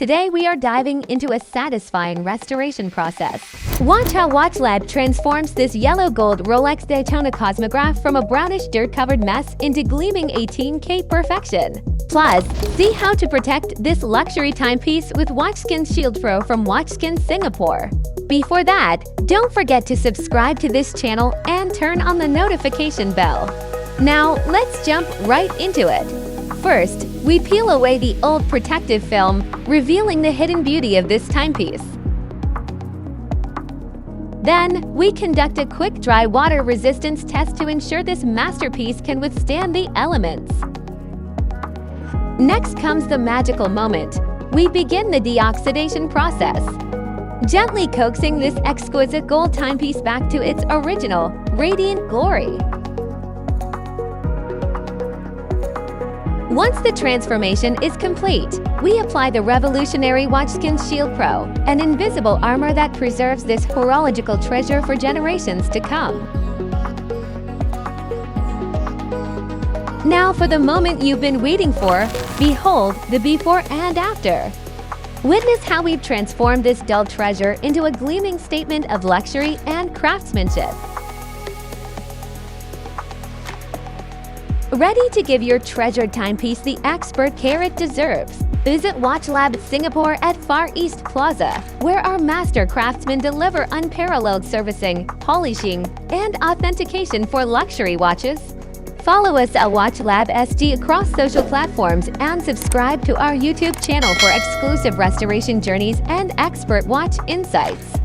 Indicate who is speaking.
Speaker 1: Today we are diving into a satisfying restoration process. Watch how Watchlab transforms this yellow gold Rolex Daytona cosmograph from a brownish dirt-covered mess into gleaming 18K perfection. Plus, see how to protect this luxury timepiece with Watchskins Shield Pro from Watchskins Singapore. Before that, don't forget to subscribe to this channel and turn on the notification bell. Now, let's jump right into it. First, we peel away the old protective film, revealing the hidden beauty of this timepiece. Then, we conduct a quick dry water resistance test to ensure this masterpiece can withstand the elements. Next comes the magical moment. We begin the deoxidation process, gently coaxing this exquisite gold timepiece back to its original, radiant glory. Once the transformation is complete, we apply the revolutionary Watchskins Shield Pro, an invisible armor that preserves this horological treasure for generations to come. Now for the moment you've been waiting for, behold the before and after. Witness how we've transformed this dull treasure into a gleaming statement of luxury and craftsmanship. Ready to give your treasured timepiece the expert care it deserves? Visit Watchlab Singapore at Far East Plaza, where our master craftsmen deliver unparalleled servicing, polishing, and authentication for luxury watches. Follow us at watchlabsg across social platforms and subscribe to our YouTube channel for exclusive restoration journeys and expert watch insights.